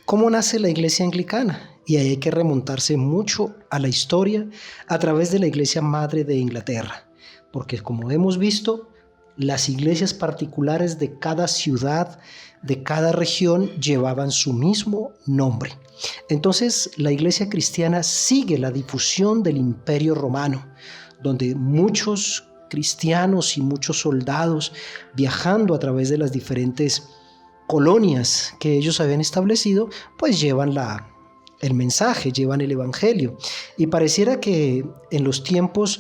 ¿Cómo nace la iglesia anglicana? Y ahí hay que remontarse mucho a la historia a través de la iglesia madre de Inglaterra, porque como hemos visto, las iglesias particulares de cada ciudad, de cada región, llevaban su mismo nombre. Entonces, la iglesia cristiana sigue la difusión del Imperio Romano, donde muchos cristianos y muchos soldados, viajando a través de las diferentes colonias que ellos habían establecido, pues llevan el mensaje, llevan el evangelio. Y pareciera que en los tiempos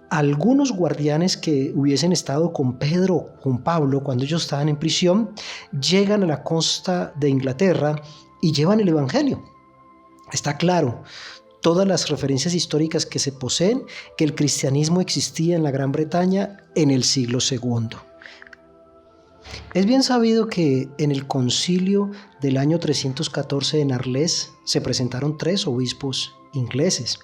algunos guardianes que hubiesen estado con Pedro, con Pablo, cuando ellos estaban en prisión, llegan a la costa de Inglaterra y llevan el evangelio. Está claro, todas las referencias históricas que se poseen, que el cristianismo existía en la Gran Bretaña en el siglo II. Es bien sabido que en el concilio del año 314 en Arles se presentaron 3 obispos ingleses.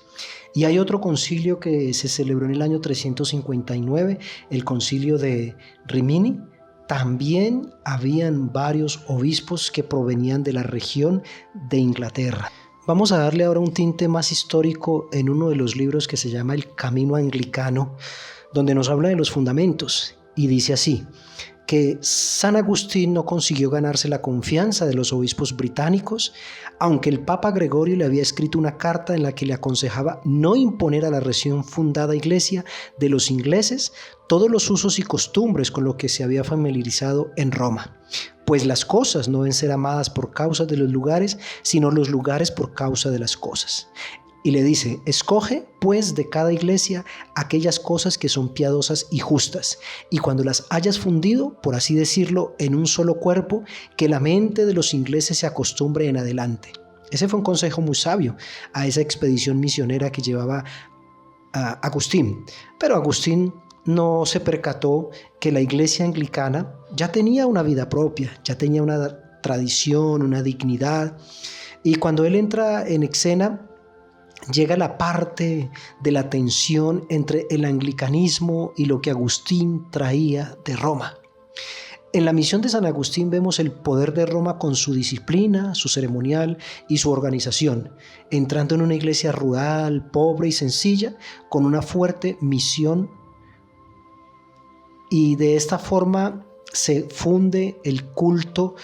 Y hay otro concilio que se celebró en el año 359, el concilio de Rimini. También habían varios obispos que provenían de la región de Inglaterra. Vamos a darle ahora un tinte más histórico en uno de los libros que se llama El Camino Anglicano, donde nos habla de los fundamentos y dice así: que San Agustín no consiguió ganarse la confianza de los obispos británicos, aunque el Papa Gregorio le había escrito una carta en la que le aconsejaba no imponer a la recién fundada iglesia de los ingleses todos los usos y costumbres con los que se había familiarizado en Roma, pues las cosas no deben ser amadas por causa de los lugares, sino los lugares por causa de las cosas. Y le dice: escoge pues de cada iglesia aquellas cosas que son piadosas y justas, y cuando las hayas fundido, por así decirlo, en un solo cuerpo, que la mente de los ingleses se acostumbre en adelante. Ese fue un consejo muy sabio a esa expedición misionera que llevaba a Agustín. Pero Agustín no se percató que la iglesia anglicana ya tenía una vida propia, ya tenía una tradición, una dignidad, y cuando él entra en escena, llega la parte de la tensión entre el anglicanismo y lo que Agustín traía de Roma. En la misión de San Agustín vemos el poder de Roma con su disciplina, su ceremonial y su organización, entrando en una iglesia rural, pobre y sencilla, con una fuerte misión, y de esta forma se funde el culto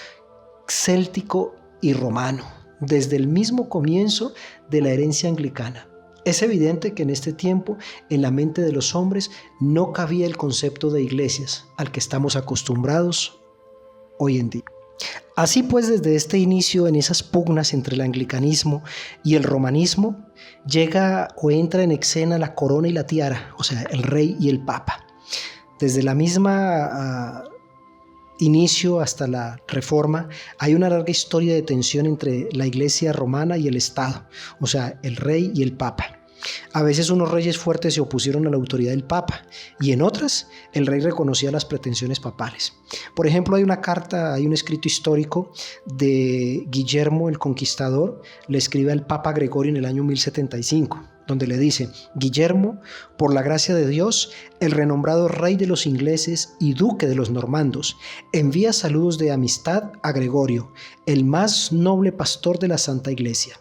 céltico y romano, desde el mismo comienzo de la herencia anglicana. Es evidente que en este tiempo, en la mente de los hombres, no cabía el concepto de iglesias al que estamos acostumbrados hoy en día. Así pues, desde este inicio, en esas pugnas entre el anglicanismo y el romanismo, llega o entra en escena la corona y la tiara, o sea, el rey y el papa. Desde la misma inicio hasta la Reforma, hay una larga historia de tensión entre la iglesia romana y el Estado, o sea, el rey y el papa. A veces unos reyes fuertes se opusieron a la autoridad del papa, y en otras el rey reconocía las pretensiones papales. Por ejemplo, hay un escrito histórico de Guillermo el Conquistador, le escribe al papa Gregorio en el año 1075, donde le dice: Guillermo, por la gracia de Dios, el renombrado rey de los ingleses y duque de los normandos, envía saludos de amistad a Gregorio, el más noble pastor de la Santa Iglesia.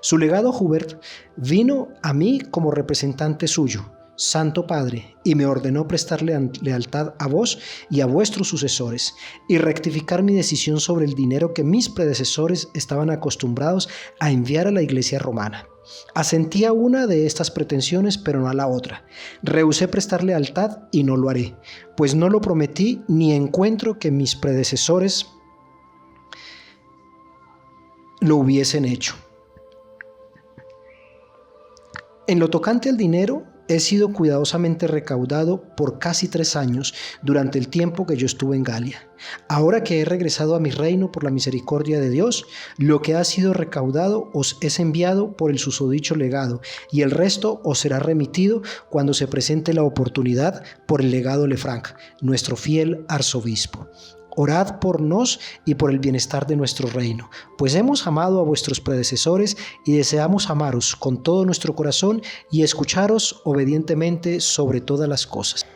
Su legado Hubert vino a mí como representante suyo, Santo Padre, y me ordenó prestarle lealtad a vos y a vuestros sucesores, y rectificar mi decisión sobre el dinero que mis predecesores estaban acostumbrados a enviar a la Iglesia romana. Asentí a una de estas pretensiones, pero no a la otra. Rehusé prestar lealtad y no lo haré, pues no lo prometí ni encuentro que mis predecesores lo hubiesen hecho. En lo tocante al dinero, he sido cuidadosamente recaudado por casi 3 años durante el tiempo que yo estuve en Galia. Ahora que he regresado a mi reino por la misericordia de Dios, lo que ha sido recaudado os es enviado por el susodicho legado, y el resto os será remitido cuando se presente la oportunidad por el legado Lefranc, nuestro fiel arzobispo. Orad por nos y por el bienestar de nuestro reino, pues hemos amado a vuestros predecesores y deseamos amaros con todo nuestro corazón y escucharos obedientemente sobre todas las cosas.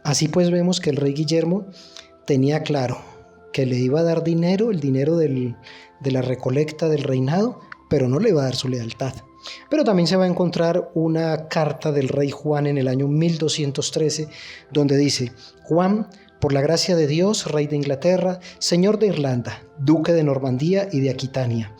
Así pues vemos que el rey Guillermo tenía claro que le iba a dar dinero, el dinero del de la recolecta del reinado, pero no le va a dar su lealtad. Pero también se va a encontrar una carta del rey Juan en el año 1213, donde dice: Juan, por la gracia de Dios, rey de Inglaterra, señor de Irlanda, duque de Normandía y de Aquitania,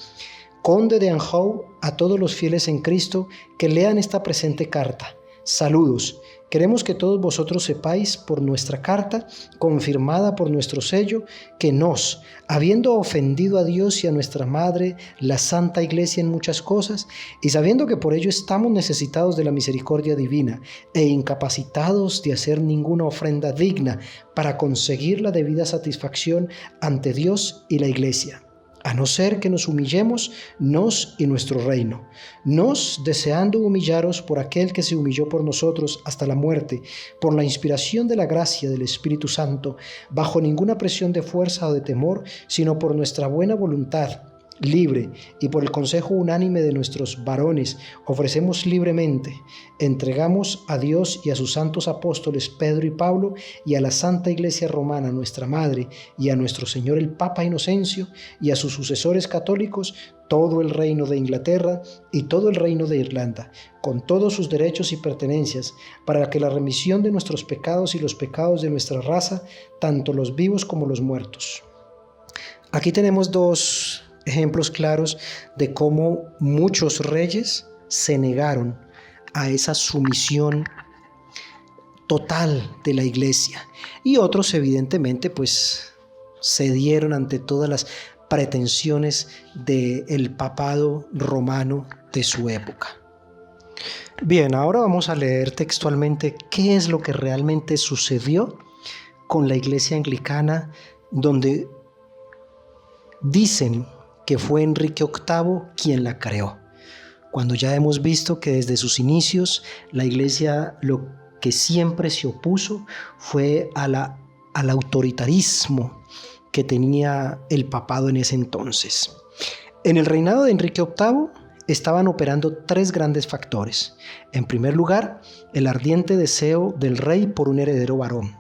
conde de Anjou, a todos los fieles en Cristo que lean esta presente carta. Saludos. Queremos que todos vosotros sepáis por nuestra carta, confirmada por nuestro sello, que nos, habiendo ofendido a Dios y a nuestra Madre, la Santa Iglesia en muchas cosas, y sabiendo que por ello estamos necesitados de la misericordia divina e incapacitados de hacer ninguna ofrenda digna para conseguir la debida satisfacción ante Dios y la Iglesia, a no ser que nos humillemos, nos y nuestro reino. Nos, deseando humillaros por aquel que se humilló por nosotros hasta la muerte, por la inspiración de la gracia del Espíritu Santo, bajo ninguna presión de fuerza o de temor, sino por nuestra buena voluntad, libre, y por el consejo unánime de nuestros varones, ofrecemos libremente, entregamos a Dios y a sus santos apóstoles Pedro y Pablo, y a la Santa Iglesia Romana, nuestra Madre, y a nuestro Señor el Papa Inocencio, y a sus sucesores católicos, todo el reino de Inglaterra y todo el reino de Irlanda, con todos sus derechos y pertenencias, para que la remisión de nuestros pecados y los pecados de nuestra raza, tanto los vivos como los muertos. Aquí tenemos dos ejemplos claros de cómo muchos reyes se negaron a esa sumisión total de la iglesia, y otros evidentemente pues cedieron ante todas las pretensiones del papado romano de su época. Bien, ahora vamos a leer textualmente qué es lo que realmente sucedió con la iglesia anglicana, donde dicen que fue Enrique VIII quien la creó, cuando ya hemos visto que desde sus inicios la iglesia lo que siempre se opuso fue al autoritarismo que tenía el papado en ese entonces. En el reinado de Enrique VIII estaban operando tres grandes factores. En primer lugar, el ardiente deseo del rey por un heredero varón.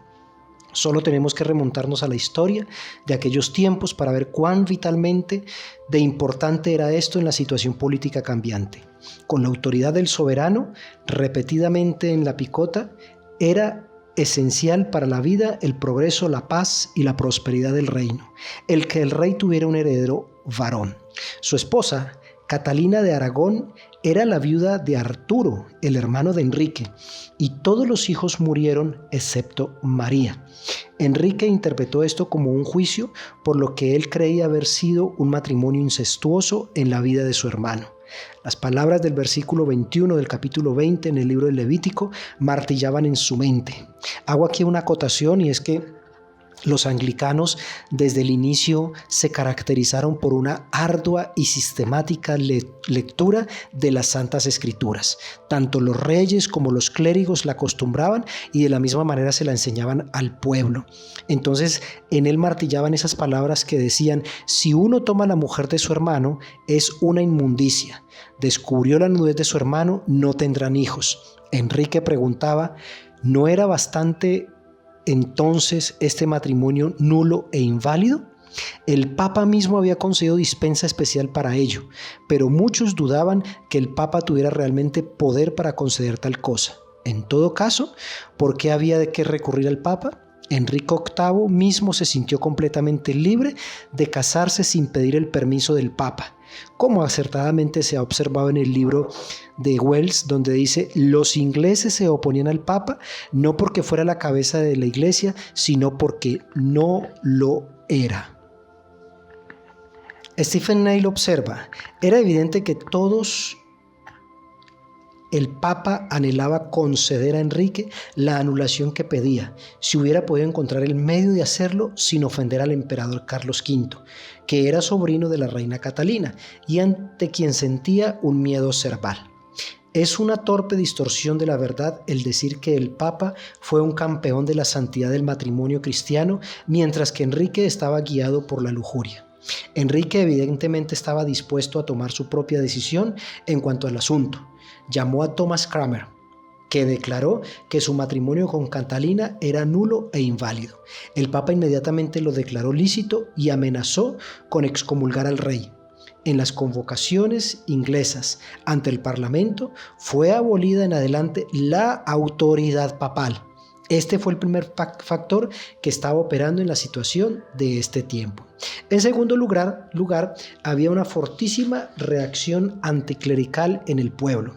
Solo tenemos que remontarnos a la historia de aquellos tiempos para ver cuán vitalmente de importante era esto en la situación política cambiante. Con la autoridad del soberano, repetidamente en la picota, era esencial para la vida, el progreso, la paz y la prosperidad del reino, el que el rey tuviera un heredero varón. Su esposa, Catalina de Aragón, era la viuda de Arturo, el hermano de Enrique, y todos los hijos murieron excepto María. Enrique interpretó esto como un juicio, por lo que él creía haber sido un matrimonio incestuoso en la vida de su hermano. Las palabras del versículo 21 del capítulo 20 en el libro del Levítico martillaban en su mente. Hago aquí una acotación, y es que los anglicanos desde el inicio se caracterizaron por una ardua y sistemática lectura de las Santas Escrituras. Tanto los reyes como los clérigos la acostumbraban, y de la misma manera se la enseñaban al pueblo. Entonces en él martillaban esas palabras que decían: si uno toma la mujer de su hermano, es una inmundicia. Descubrió la nudez de su hermano, no tendrán hijos. Enrique preguntaba: ¿no era bastante entonces este matrimonio nulo e inválido? El Papa mismo había concedido dispensa especial para ello, pero muchos dudaban que el Papa tuviera realmente poder para conceder tal cosa. En todo caso, ¿por qué había de qué recurrir al Papa? Enrique VIII mismo se sintió completamente libre de casarse sin pedir el permiso del Papa, como acertadamente se ha observado en el libro de Wells, donde dice: los ingleses se oponían al Papa no porque fuera la cabeza de la iglesia, sino porque no lo era. Stephen Neil observa: era evidente que el Papa anhelaba conceder a Enrique la anulación que pedía, si hubiera podido encontrar el medio de hacerlo sin ofender al emperador Carlos V, que era sobrino de la reina Catalina y ante quien sentía un miedo cerval. Es una torpe distorsión de la verdad el decir que el Papa fue un campeón de la santidad del matrimonio cristiano, mientras que Enrique estaba guiado por la lujuria. Enrique evidentemente estaba dispuesto a tomar su propia decisión en cuanto al asunto. Llamó a Thomas Cranmer, que declaró que su matrimonio con Catalina era nulo e inválido. El Papa inmediatamente lo declaró lícito y amenazó con excomulgar al rey. En las convocaciones inglesas ante el Parlamento fue abolida en adelante la autoridad papal. Este fue el primer factor que estaba operando en la situación de este tiempo. En segundo lugar, había una fortísima reacción anticlerical en el pueblo.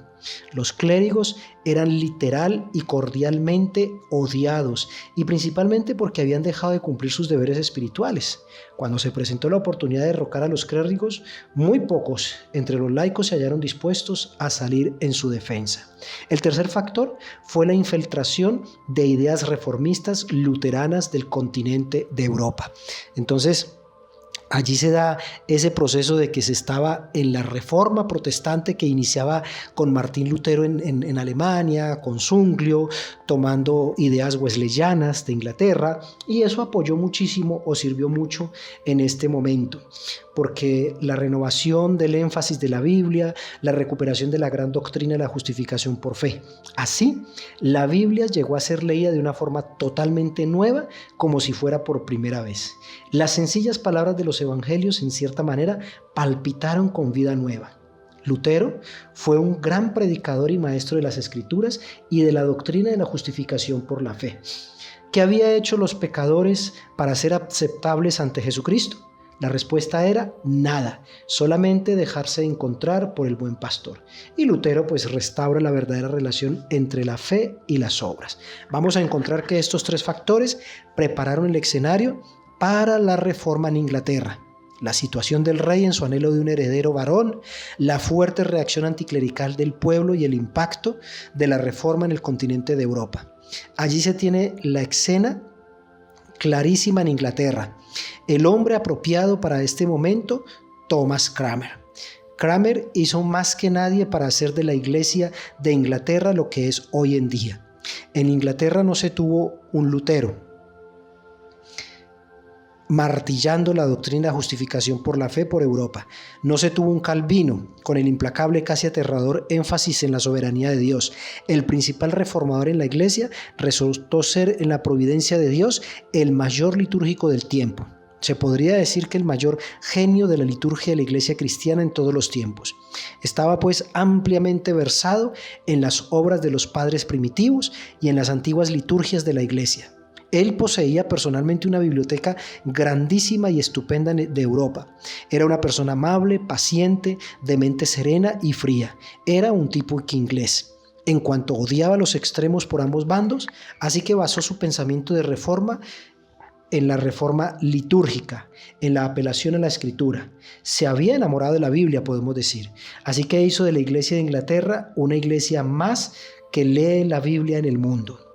Los clérigos eran literal y cordialmente odiados, y principalmente porque habían dejado de cumplir sus deberes espirituales. Cuando se presentó la oportunidad de derrocar a los clérigos, muy pocos entre los laicos se hallaron dispuestos a salir en su defensa. El tercer factor fue la infiltración de ideas reformistas luteranas del continente de Europa. Entonces, allí se da ese proceso de que se estaba en la reforma protestante que iniciaba con Martín Lutero en Alemania, con Zwinglio, tomando ideas wesleyanas de Inglaterra, y eso apoyó muchísimo o sirvió mucho en este momento, porque la renovación del énfasis de la Biblia, la recuperación de la gran doctrina de la justificación por fe. Así, la Biblia llegó a ser leída de una forma totalmente nueva, como si fuera por primera vez. Las sencillas palabras de los evangelios, en cierta manera, palpitaron con vida nueva. Lutero fue un gran predicador y maestro de las Escrituras y de la doctrina de la justificación por la fe. ¿Qué había hecho los pecadores para ser aceptables ante Jesucristo? La respuesta era nada, solamente dejarse encontrar por el buen pastor. Y Lutero pues restaura la verdadera relación entre la fe y las obras. Vamos a encontrar que estos tres factores prepararon el escenario para la reforma en Inglaterra. La situación del rey en su anhelo de un heredero varón, la fuerte reacción anticlerical del pueblo y el impacto de la reforma en el continente de Europa. Allí se tiene la escena clarísima en Inglaterra. El hombre apropiado para este momento, Thomas Cranmer. Cranmer hizo más que nadie para hacer de la Iglesia de Inglaterra lo que es hoy en día. En Inglaterra no se tuvo un Lutero martillando la doctrina de justificación por la fe por Europa. No se tuvo un Calvino con el implacable, casi aterrador énfasis en la soberanía de Dios. El principal reformador en la Iglesia resultó ser en la providencia de Dios el mayor litúrgico del tiempo. Se podría decir que el mayor genio de la liturgia de la Iglesia cristiana en todos los tiempos. Estaba pues ampliamente versado en las obras de los padres primitivos y en las antiguas liturgias de la Iglesia. Él poseía personalmente una biblioteca grandísima y estupenda de Europa. Era una persona amable, paciente, de mente serena y fría. Era un tipo inglés. En cuanto odiaba los extremos por ambos bandos, así que basó su pensamiento de reforma en la reforma litúrgica, en la apelación a la Escritura. Se había enamorado de la Biblia, podemos decir. Así que hizo de la Iglesia de Inglaterra una iglesia más que lee la Biblia en el mundo.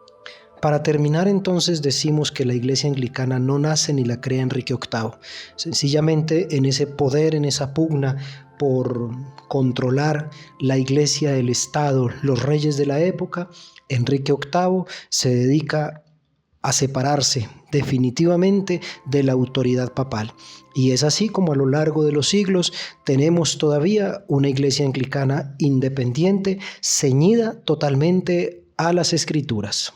Para terminar, entonces, decimos que la Iglesia anglicana no nace ni la crea Enrique VIII. Sencillamente, en ese poder, en esa pugna por controlar la Iglesia, el Estado, los reyes de la época, Enrique VIII se dedica a separarse definitivamente de la autoridad papal. Y es así como a lo largo de los siglos tenemos todavía una Iglesia anglicana independiente, ceñida totalmente a las Escrituras.